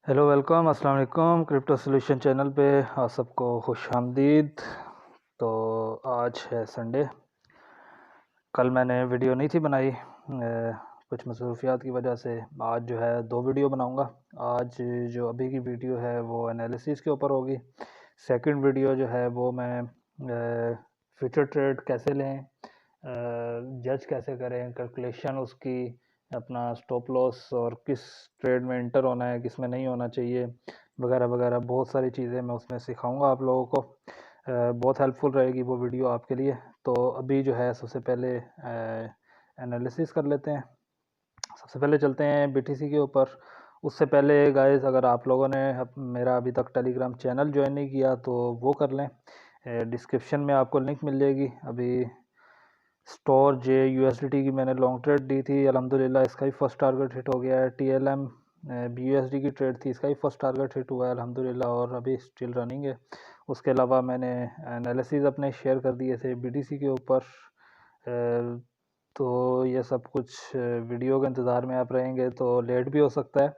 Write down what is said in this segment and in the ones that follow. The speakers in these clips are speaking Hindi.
हेलो वेलकम अस्सलाम वालेकुम क्रिप्टो सोल्यूशन चैनल पे आप सबको खुश आमदीद। तो आज है संडे। कल मैंने वीडियो नहीं थी बनाई कुछ मसरूफियात की वजह से। आज जो है 2 वीडियो बनाऊंगा। आज जो अभी की वीडियो है वो एनालिसिस के ऊपर होगी। सेकंड वीडियो जो है वो मैं फ्यूचर ट्रेड कैसे लें, जज कैसे करें, कैलकुलेशन उसकी, अपना स्टॉप लॉस और किस ट्रेड में इंटर होना है, किस में नहीं होना चाहिए, वगैरह वगैरह बहुत सारी चीज़ें मैं उसमें सिखाऊंगा आप लोगों को। बहुत हेल्पफुल रहेगी वो वीडियो आपके लिए। तो अभी जो है सबसे पहले एनालिसिस कर लेते हैं। सबसे पहले चलते हैं बीटीसी के ऊपर। उससे पहले गाइस, अगर आप लोगों ने मेरा अभी तक टेलीग्राम चैनल ज्वाइन नहीं किया तो वो कर लें। डिस्क्रिप्शन में आपको लिंक मिल जाएगी। अभी स्टोर जे यूएसडीटी की मैंने लॉन्ग ट्रेड दी थी, अल्हम्दुलिल्लाह इसका भी फर्स्ट टारगेट हिट हो गया है। टीएलएम बीयूएसडी की ट्रेड थी, इसका भी फर्स्ट टारगेट हिट हुआ है अल्हम्दुलिल्लाह, और अभी स्टिल रनिंग है। उसके अलावा मैंने एनालिसिस अपने शेयर कर दिए थे बीटीसी के ऊपर। तो ये सब कुछ वीडियो के इंतज़ार में आप रहेंगे तो लेट भी हो सकता है,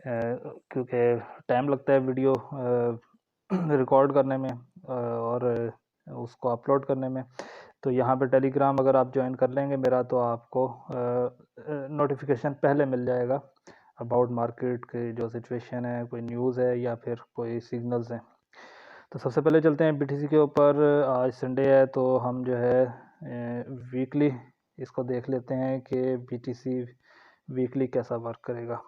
क्योंकि टाइम लगता है वीडियो रिकॉर्ड करने में और उसको अपलोड करने में। तो यहाँ पे टेलीग्राम अगर आप ज्वाइन कर लेंगे मेरा तो आपको नोटिफिकेशन पहले मिल जाएगा अबाउट मार्केट की जो सिचुएशन है, कोई न्यूज़ है या फिर कोई सिग्नल्स हैं। तो सबसे पहले चलते हैं बीटीसी के ऊपर। आज संडे है तो हम जो है वीकली इसको देख लेते हैं कि बीटीसी वीकली कैसा वर्क करेगा।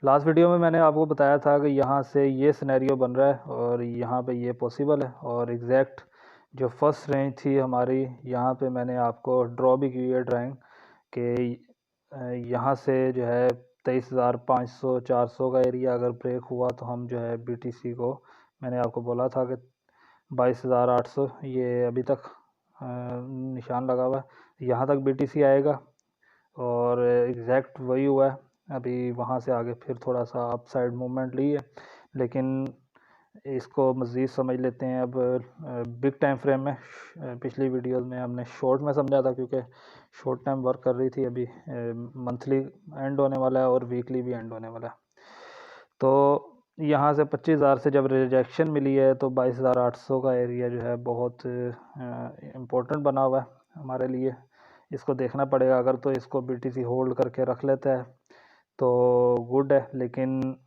लास्ट वीडियो में मैंने आपको बताया था कि यहाँ से ये सिनेरियो बन रहा है और यहाँ पे ये पॉसिबल है, और एग्जैक्ट जो फर्स्ट रेंज थी हमारी यहाँ पे मैंने आपको ड्रॉ भी की है ड्राइंग कि यहाँ से जो है 23,500 400 का एरिया अगर ब्रेक हुआ तो हम जो है बीटीसी को, मैंने आपको बोला था कि 22,800 ये अभी तक निशान लगा हुआ है, यहाँ तक बीटीसी आएगा। और एग्जैक्ट वही हुआ है। अभी वहाँ से आगे फिर थोड़ा सा अप साइड मूवमेंट ली है, लेकिन इसको मज़ीद समझ लेते हैं अब बिग टाइम फ्रेम में। पिछली वीडियोस में हमने शॉर्ट में समझा था क्योंकि शॉर्ट टाइम वर्क कर रही थी। अभी मंथली एंड होने वाला है और वीकली भी एंड होने वाला है। तो यहाँ से 25,000 से जब रिजेक्शन मिली है तो 22,800 का एरिया जो है बहुत इम्पोर्टेंट बना हुआ है हमारे लिए। इसको देखना पड़ेगा। अगर तो इसको बीटीसी होल्ड करके रख लेता है तो गुड है, लेकिन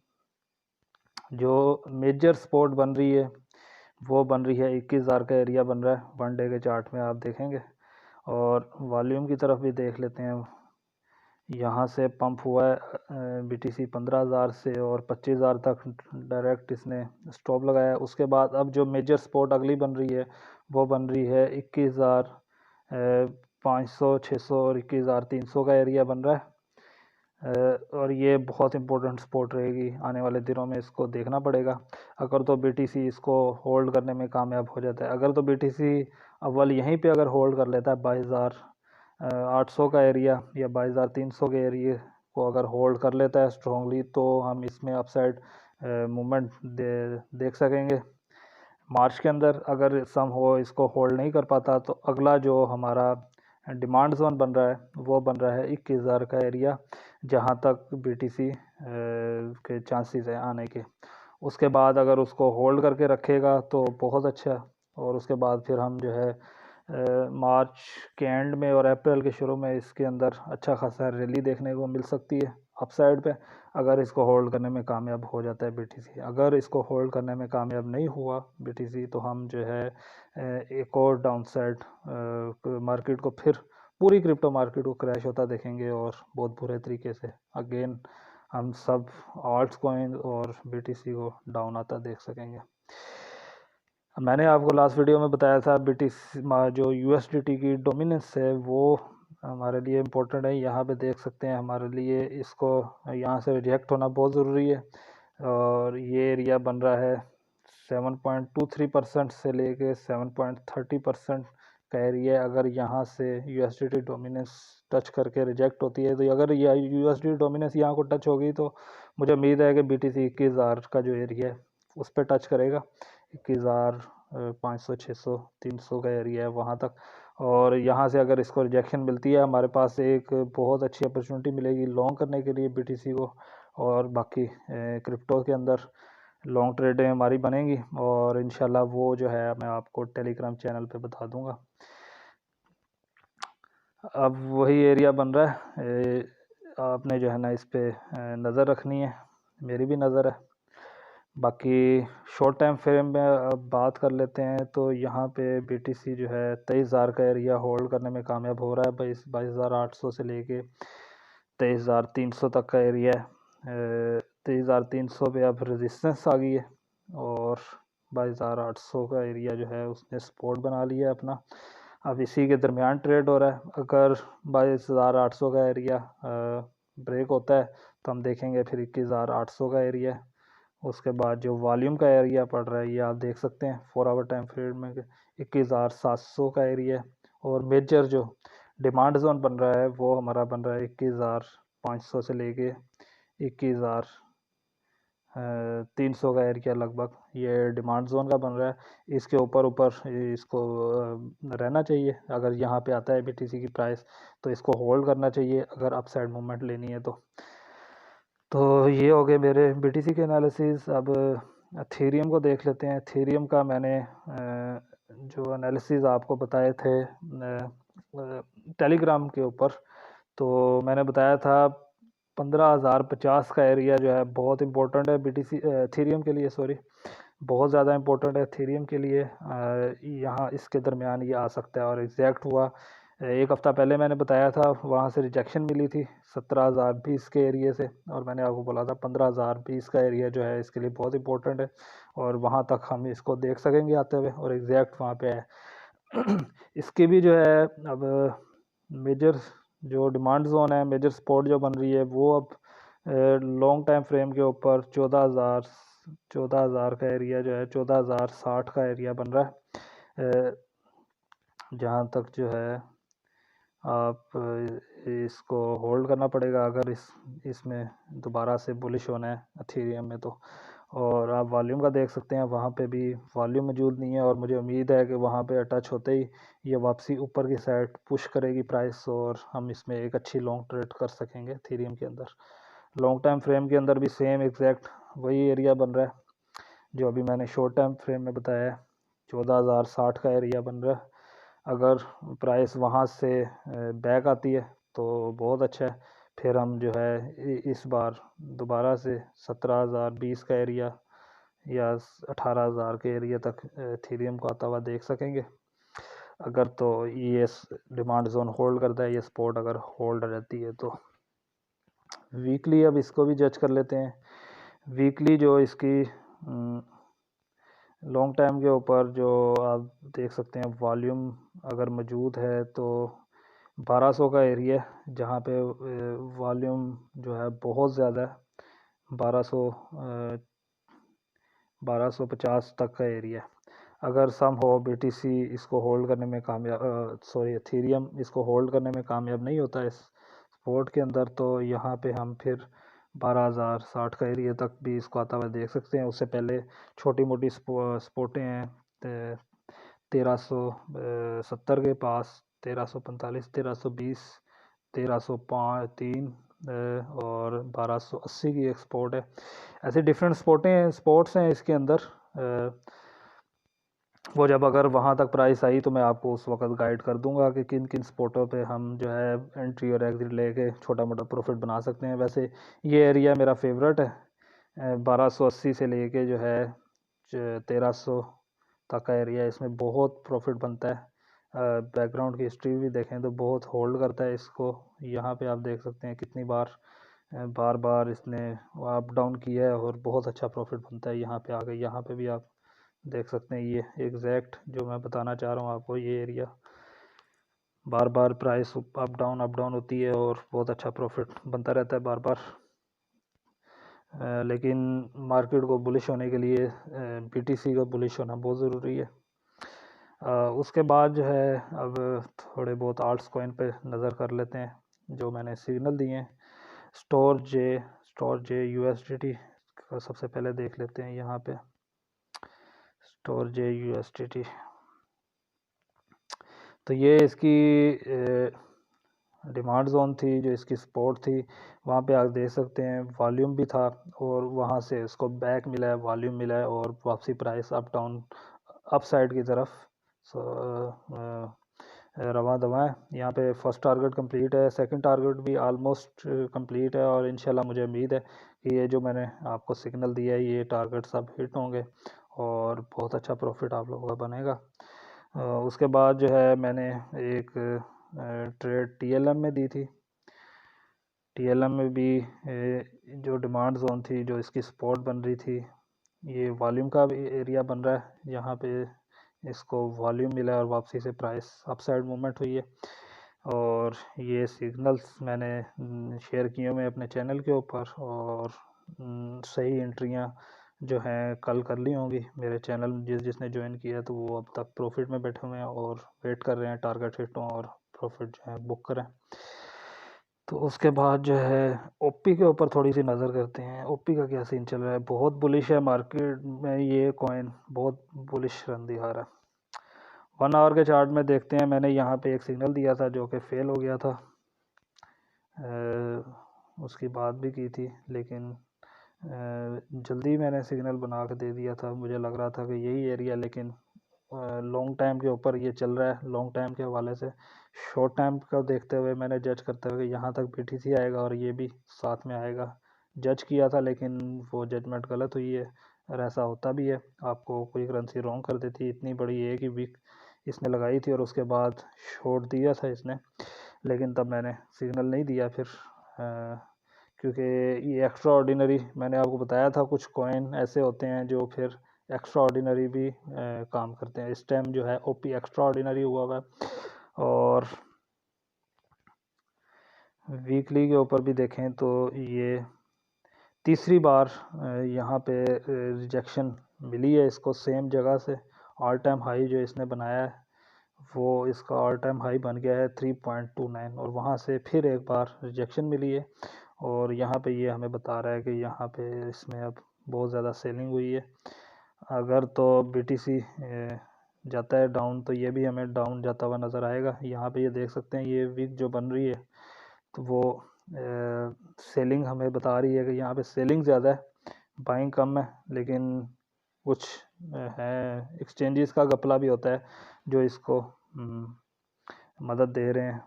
जो मेजर सपोर्ट बन रही है वो बन रही है 21,000 का एरिया बन रहा है वन डे के चार्ट में, आप देखेंगे। और वॉल्यूम की तरफ भी देख लेते हैं। यहाँ से पंप हुआ है बीटीसी 15,000 से और 25,000 तक डायरेक्ट इसने स्टॉप लगाया है। उसके बाद अब जो मेजर सपोर्ट अगली बन रही है वो बन रही है 21,500 600 और 21,300 का एरिया बन रहा है। और ये बहुत इंपॉर्टेंट सपोर्ट रहेगी आने वाले दिनों में, इसको देखना पड़ेगा। अगर तो बीटीसी इसको होल्ड करने में कामयाब हो जाता है, अगर तो बीटीसी अव्वल यहीं पे अगर होल्ड कर लेता है 22,800 का एरिया या 22,300 के एरिया को अगर होल्ड कर लेता है स्ट्रॉन्गली, तो हम इसमें अपसाइड मूवमेंट देख सकेंगे मार्च के अंदर। अगर सम हो इसको होल्ड नहीं कर पाता तो अगला जो हमारा डिमांड जोन बन रहा है वो बन रहा है 21,000 का एरिया, जहाँ तक बीटीसी के चांसेस हैं आने के। उसके बाद अगर उसको होल्ड करके रखेगा तो बहुत अच्छा, और उसके बाद फिर हम जो है मार्च के एंड में और अप्रैल के शुरू में इसके अंदर अच्छा खासा रैली देखने को मिल सकती है अपसाइड पे, अगर इसको होल्ड करने में कामयाब हो जाता है बीटीसी। अगर इसको होल्ड करने में कामयाब नहीं हुआ बीटीसी तो हम जो है एक और डाउनसाइड मार्केट को, फिर पूरी क्रिप्टो मार्केट को क्रैश होता देखेंगे और बहुत बुरे तरीके से अगेन हम सब आल्ट्स कॉइन और बीटीसी को डाउन आता देख सकेंगे। मैंने आपको लास्ट वीडियो में बताया था बीटीसी जो यूएसडीटी की डोमिनेंस है वो हमारे लिए इम्पोर्टेंट है। यहाँ पे देख सकते हैं हमारे लिए इसको यहाँ से रिजेक्ट होना बहुत ज़रूरी है, और ये एरिया बन रहा है 7.23% से लेके 7.30% का एरिया। अगर यहाँ से यूएसडीटी डोमिनेंस टच करके रिजेक्ट होती है तो अगर यह यूएसडीटी डोमिनेंस यहाँ को टच होगी तो मुझे उम्मीद है कि बीटीसी 21,000 का जो एरिया है उस पर टच करेगा। 21,500 600 300 का एरिया है वहाँ तक। और यहाँ से अगर इसको रिजेक्शन मिलती है हमारे पास एक बहुत अच्छी अपॉर्चुनिटी मिलेगी लॉन्ग करने के लिए बीटीसी को, और बाकी क्रिप्टो के अंदर लॉन्ग ट्रेडें हमारी बनेंगी, और इंशाल्लाह वो जो है मैं आपको टेलीग्राम चैनल पे बता दूंगा। अब वही एरिया बन रहा है, आपने जो है ना इस पे नज़र रखनी है, मेरी भी नज़र है। बाकी शॉर्ट टाइम फ्रेम में अब बात कर लेते हैं, तो यहाँ पे BTC जो है 23,000 का एरिया होल्ड करने में कामयाब हो रहा है। 22,800 से लेके 23,300 तक का एरिया है। 23,300 पे अब रेजिस्टेंस आ गई है, और 22,800 का एरिया जो है उसने सपोर्ट बना लिया है अपना। अब इसी के दरमियान ट्रेड हो रहा है। अगर 22,800 का एरिया ब्रेक होता है तो हम देखेंगे फिर 21,800 का एरिया है। उसके बाद जो वॉल्यूम का एरिया पड़ रहा है ये आप देख सकते हैं 4 आवर टाइम फ्रेम में 21,700 का एरिया है। और मेजर जो डिमांड जोन बन रहा है वो हमारा बन रहा है 21,500 से लेके 21,300 का एरिया लगभग, ये डिमांड जोन का बन रहा है। इसके ऊपर इसको रहना चाहिए। अगर यहाँ पे आता है BTC की प्राइस तो इसको होल्ड करना चाहिए अगर अपसाइड मूवमेंट लेनी है तो ये हो गए मेरे BTC के एनालिसिस। अब एथेरियम को देख लेते हैं। एथेरियम का मैंने जो एनालिसिस आपको बताए थे टेलीग्राम के ऊपर, तो मैंने बताया था 15,050 का एरिया जो है बहुत इंपॉर्टेंट है BTC एथेरियम के लिए, सॉरी, बहुत ज़्यादा इंपॉर्टेंट है एथेरियम के लिए। यहाँ इसके दरमियान ये आ सकता है, और एग्जैक्ट हुआ। एक हफ़्ता पहले मैंने बताया था वहाँ से रिजेक्शन मिली थी 17,020 के एरिया से, और मैंने आपको बोला था 15,020 का एरिया जो है इसके लिए बहुत इंपॉर्टेंट है, और वहाँ तक हम इसको देख सकेंगे आते हुए, और एग्जैक्ट वहाँ पे है। इसकी भी जो है अब मेजर जो डिमांड जोन है, मेजर सपोर्ट जो बन रही है वो अब लॉन्ग टाइम फ्रेम के ऊपर 14,000 का एरिया जो है 14,060 का एरिया बन रहा है। जहाँ तक जो है आप इसको होल्ड करना पड़ेगा अगर इसमें दोबारा से बुलिश होना है एथेरियम में तो। और आप वॉल्यूम का देख सकते हैं, वहाँ पे भी वॉल्यूम मौजूद नहीं है, और मुझे उम्मीद है कि वहाँ पे टच होते ही ये वापसी ऊपर की साइड पुश करेगी प्राइस, और हम इसमें एक अच्छी लॉन्ग ट्रेड कर सकेंगे एथेरियम के अंदर। लॉन्ग टाइम फ्रेम के अंदर भी सेम एग्जैक्ट वही एरिया बन रहा है जो अभी मैंने शॉर्ट टाइम फ्रेम में बताया है, 14,060 का एरिया बन रहा है। अगर प्राइस वहाँ से बैक आती है तो बहुत अच्छा है, फिर हम जो है इस बार दोबारा से 17,020 का एरिया या 18,000 के एरिया तक एथेरियम को आता हुआ देख सकेंगे अगर तो ये डिमांड जोन होल्ड करता है, ये सपोर्ट अगर होल्ड रहती है तो। वीकली अब इसको भी जज कर लेते हैं। वीकली जो इसकी लॉन्ग टाइम के ऊपर जो आप देख सकते हैं वॉल्यूम अगर मौजूद है तो 1200 का एरिया जहाँ पे वॉल्यूम जो है बहुत ज़्यादा है, 1250 तक का एरिया। अगर सम हो BTC इसको होल्ड करने में कामयाब, सॉरी एथेरियम इसको होल्ड करने में कामयाब नहीं होता है इस सपोर्ट के अंदर, तो यहाँ पे हम फिर 12,060 का एरिया तक भी इसको आता हुआ देख सकते हैं। उससे पहले छोटी मोटी सपोर्टें हैं 1370 के पास, 1345, 1320, 1303 और 1280 की एक स्पोर्ट है। ऐसे डिफरेंट स्पोर्ट्स हैं इसके अंदर। वो जब अगर वहाँ तक प्राइस आई तो मैं आपको उस वक्त गाइड कर दूंगा कि किन किन स्पोर्टों पे हम जो है एंट्री और एग्जिट लेके छोटा मोटा प्रॉफिट बना सकते हैं। वैसे ये एरिया मेरा फेवरेट है, 1280 से लेके जो है 1300 तक का एरिया, इसमें बहुत प्रॉफिट बनता है। बैकग्राउंड की हिस्ट्री भी देखें तो बहुत होल्ड करता है इसको। यहाँ पे आप देख सकते हैं कितनी बार बार इसने अप डाउन किया है और बहुत अच्छा प्रॉफिट बनता है यहाँ पे आके। यहाँ पे भी आप देख सकते हैं ये एग्जैक्ट जो मैं बताना चाह रहा हूँ आपको, ये एरिया बार बार प्राइस अप डाउन होती है और बहुत अच्छा प्रॉफिट बनता रहता है बार बार। लेकिन मार्केट को बुलिश होने के लिए BTC का बुलिश होना बहुत ज़रूरी है। उसके बाद जो है अब थोड़े बहुत आल्ट्स कॉइन पे नज़र कर लेते हैं जो मैंने सिग्नल दिए हैं। स्टोर जे USDT का सबसे पहले देख लेते हैं। यहाँ पे स्टोर जे USDT, तो ये इसकी डिमांड जोन थी, जो इसकी सपोर्ट थी, वहाँ पे आप देख सकते हैं वॉल्यूम भी था और वहाँ से इसको बैक मिला है, वॉल्यूम मिला है और वापसी price up down up side की तरफ रवा दवा है। यहाँ पे फर्स्ट टारगेट कंप्लीट है, सेकंड टारगेट भी आलमोस्ट कंप्लीट है और इंशाल्लाह मुझे उम्मीद है कि ये जो मैंने आपको सिग्नल दिया है ये टारगेट सब हिट होंगे और बहुत अच्छा प्रॉफिट आप लोगों का बनेगा। उसके बाद जो है मैंने एक ट्रेड टीएलएम में दी थी। टीएलएम में भी जो डिमांड जोन थी, जो इसकी सपोर्ट बन रही थी, ये वॉल्यूम का भी एरिया बन रहा है। यहाँ पे इसको वॉल्यूम मिला है और वापसी से प्राइस अपसाइड मूवमेंट हुई है और ये सिग्नल्स मैंने शेयर किए हुए अपने चैनल के ऊपर और सही एंट्रियाँ जो हैं कल कर ली होंगी। मेरे चैनल जिसने ज्वाइन किया तो वो अब तक प्रॉफिट में बैठे हुए हैं और वेट कर रहे हैं टारगेट हिट हों और प्रॉफिट जो है बुक करें। तो उसके बाद जो है ओपी के ऊपर थोड़ी सी नज़र करते हैं। ओपी का क्या सीन चल रहा है? बहुत बुलिश है मार्केट में, ये कॉइन बहुत बुलिश रन दिखा रहा है। 1 आवर के चार्ट में देखते हैं, मैंने यहाँ पे एक सिग्नल दिया था जो कि फेल हो गया था। उसकी बात भी की थी लेकिन जल्दी मैंने सिग्नल बना के दे दिया था। मुझे लग रहा था कि यही एरिया, लेकिन लॉन्ग टाइम के ऊपर ये चल रहा है। लॉन्ग टाइम के हवाले से शॉर्ट टाइम का देखते हुए मैंने जज करते हुए यहाँ तक बीटीसी आएगा और ये भी साथ में आएगा जज किया था, लेकिन वो जजमेंट गलत हुई है और ऐसा होता भी है। आपको कोई करेंसी रॉन्ग कर देती है। इतनी बड़ी एक ही वीक इसने लगाई थी और उसके बाद शॉर्ट दिया था इसने, लेकिन तब मैंने सिग्नल नहीं दिया फिर क्योंकि ये एक्स्ट्रा ऑर्डिनरी, मैंने आपको बताया था कुछ कॉइन ऐसे होते हैं जो फिर एक्स्ट्रा ऑर्डिनरी भी काम करते हैं। इस टाइम जो है ओपी एक्स्ट्रा ऑर्डिनरी हुआ हुआ है। और वीकली के ऊपर भी देखें तो ये तीसरी बार यहाँ पे रिजेक्शन मिली है इसको सेम जगह से। ऑल टाइम हाई जो इसने बनाया है वो इसका ऑल टाइम हाई बन गया है 3.29 और वहाँ से फिर एक बार रिजेक्शन मिली है और यहाँ पे ये हमें बता रहा है कि यहाँ पे इसमें अब बहुत ज़्यादा सेलिंग हुई है। अगर तो बीटीसी जाता है डाउन तो ये भी हमें डाउन जाता हुआ नज़र आएगा। यहाँ पे ये देख सकते हैं ये वीक जो बन रही है तो वो सेलिंग हमें बता रही है कि यहाँ पे सेलिंग ज़्यादा है, बाइंग कम है, लेकिन कुछ है एक्सचेंजेस का घपला भी होता है जो इसको मदद दे रहे हैं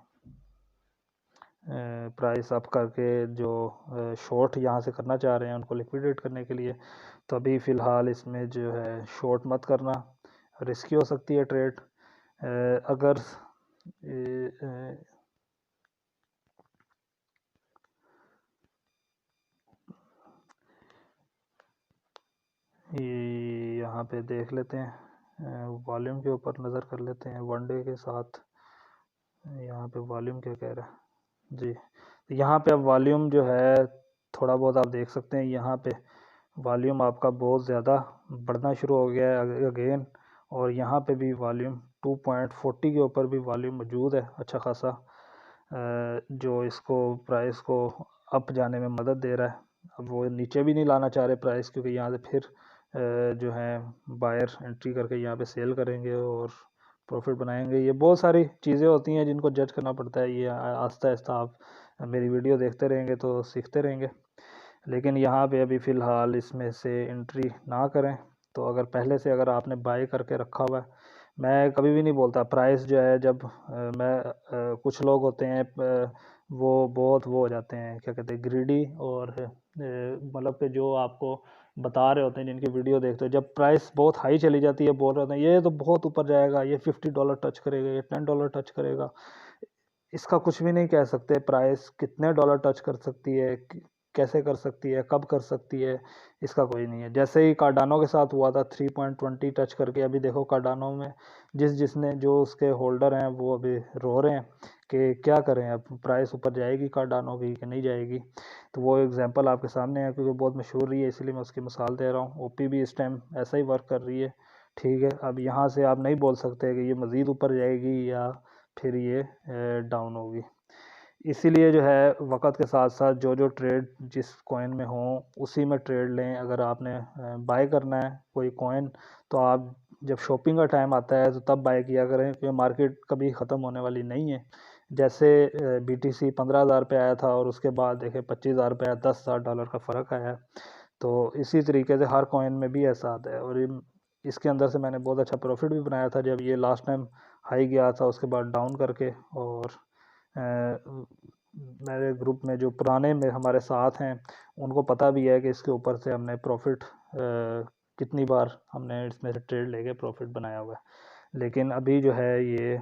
प्राइस अप करके, जो शॉर्ट यहाँ से करना चाह रहे हैं उनको लिक्विडेट करने के लिए। तो अभी फ़िलहाल इसमें जो है शॉर्ट मत करना, रिस्की हो सकती है ट्रेड। अगर यहाँ पे देख लेते हैं, वॉल्यूम के ऊपर नज़र कर लेते हैं वन डे के साथ। यहाँ पे वॉल्यूम क्या कह रहा है जी, तो यहाँ पे अब वॉल्यूम जो है थोड़ा बहुत आप देख सकते हैं। यहाँ पे वॉल्यूम आपका बहुत ज़्यादा बढ़ना शुरू हो गया है अगेन और यहाँ पे भी वॉल्यूम 2.40 के ऊपर भी वॉल्यूम मौजूद है अच्छा खासा, जो इसको प्राइस को अप जाने में मदद दे रहा है। अब वो नीचे भी नहीं लाना चाह रहे प्राइस, क्योंकि यहाँ से फिर जो है बायर एंट्री करके यहाँ पे सेल करेंगे और प्रॉफिट बनाएंगे। ये बहुत सारी चीज़ें होती हैं जिनको जज करना पड़ता है। ये आहिस्ता आहिस्ता आप मेरी वीडियो देखते रहेंगे तो सीखते रहेंगे। लेकिन यहाँ पे अभी फ़िलहाल इसमें से एंट्री ना करें। तो अगर पहले से अगर आपने बाय करके रखा हुआ है, मैं कभी भी नहीं बोलता प्राइस जो है जब कुछ लोग होते हैं वो बहुत वो हो जाते हैं, क्या कहते हैं, ग्रीडी, और मतलब कि जो आपको बता रहे होते हैं जिनकी वीडियो देखते हो, जब प्राइस बहुत हाई चली जाती है बोल रहे होते हैं ये तो बहुत ऊपर जाएगा, ये $50 टच करेगा, ये $10 टच करेगा। इसका कुछ भी नहीं कह सकते प्राइस कितने डॉलर टच कर सकती है, कैसे कर सकती है, कब कर सकती है, इसका कोई नहीं है। जैसे ही कार्डानो के साथ हुआ था 3.20 टच करके, अभी देखो कार्डानो में जिसने जो उसके होल्डर हैं वो अभी रो रहे हैं कि क्या करें, अब प्राइस ऊपर जाएगी कार्डानो की कि नहीं जाएगी। तो वो एग्जांपल आपके सामने है क्योंकि बहुत मशहूर रही है, इसलिए मैं उसकी मिसाल दे रहा हूँ। ओपी भी इस टाइम ऐसा ही वर्क कर रही है, ठीक है। अब यहाँ से आप नहीं बोल सकते कि ये मज़ीद ऊपर जाएगी या फिर ये डाउन होगी। इसीलिए जो है वक़्त के साथ साथ जो जो ट्रेड जिस कॉइन में हो उसी में ट्रेड लें। अगर आपने बाय करना है कोई कॉइन तो आप जब शॉपिंग का टाइम आता है तो तब बाय किया करें, क्योंकि मार्केट कभी ख़त्म होने वाली नहीं है। जैसे BTC 15,000 पे आया था और उसके बाद देखें 25,000 पे आया, $10,000 का फ़र्क आया है। तो इसी तरीके से हर कॉइन में भी ऐसा आता है। और इसके अंदर से मैंने बहुत अच्छा प्रॉफिट भी बनाया था जब ये लास्ट टाइम हाई गया था, उसके बाद डाउन करके। और मेरे ग्रुप में जो पुराने में हमारे साथ हैं उनको पता भी है कि इसके ऊपर से हमने प्रॉफिट कितनी बार हमने इसमें से ट्रेड लेके प्रॉफिट बनाया हुआ है। लेकिन अभी जो है ये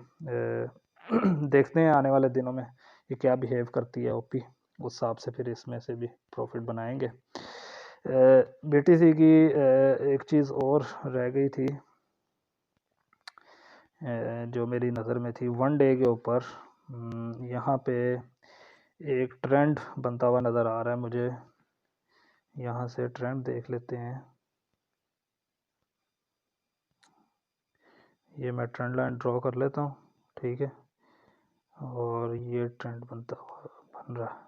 देखते हैं आने वाले दिनों में ये क्या बिहेव करती है ओपी, उस हिसाब से फिर इसमें से भी प्रॉफिट बनाएंगे। BTC की एक चीज़ और रह गई थी जो मेरी नज़र में थी 1 डे के ऊपर। यहाँ पे एक ट्रेंड बनता हुआ नज़र आ रहा है मुझे, यहाँ से ट्रेंड देख लेते हैं। ये मैं ट्रेंड लाइन ड्रॉ कर लेता हूँ, ठीक है, और ये ट्रेंड बनता हुआ बन रहा है।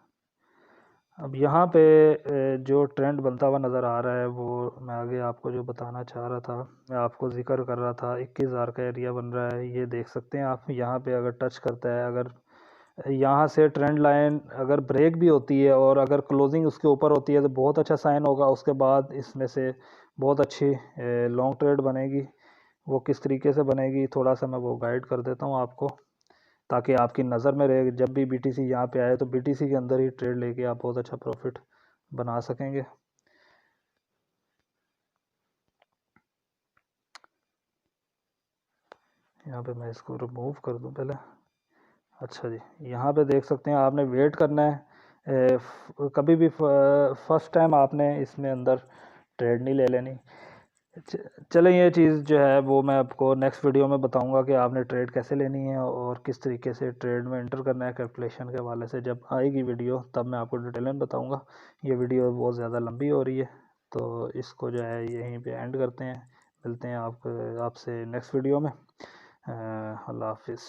अब यहाँ पे जो ट्रेंड बनता हुआ नज़र आ रहा है वो मैं आगे आपको जो बताना चाह रहा था, मैं आपको जिक्र कर रहा था 21,000 का एरिया बन रहा है, ये देख सकते हैं आप। यहाँ पे अगर टच करता है, अगर यहाँ से ट्रेंड लाइन अगर ब्रेक भी होती है और अगर क्लोजिंग उसके ऊपर होती है तो बहुत अच्छा साइन होगा। उसके बाद इसमें से बहुत अच्छी लॉन्ग ट्रेड बनेगी। वो किस तरीके से बनेगी थोड़ा सा मैं वो गाइड कर देता हूँ आपको, ताकि आपकी नज़र में रहे। जब भी BTC यहाँ पे आए तो BTC के अंदर ही ट्रेड लेके आप बहुत अच्छा प्रॉफिट बना सकेंगे। यहाँ पे मैं इसको रिमूव कर दूँ पहले। अच्छा जी, यहाँ पे देख सकते हैं आपने वेट करना है। कभी भी फर्स्ट टाइम आपने इसमें अंदर ट्रेड नहीं ले लेनी। चलें, ये चीज़ जो है वो मैं आपको नेक्स्ट वीडियो में बताऊंगा कि आपने ट्रेड कैसे लेनी है और किस तरीके से ट्रेड में एंटर करना है कैलकुलेशन के हवाले से। जब आएगी वीडियो तब मैं आपको डिटेल में बताऊंगा। ये वीडियो बहुत ज़्यादा लंबी हो रही है तो इसको जो है यहीं पे एंड करते हैं। मिलते हैं आपसे नेक्स्ट वीडियो में। अल्लाह हाफिज़।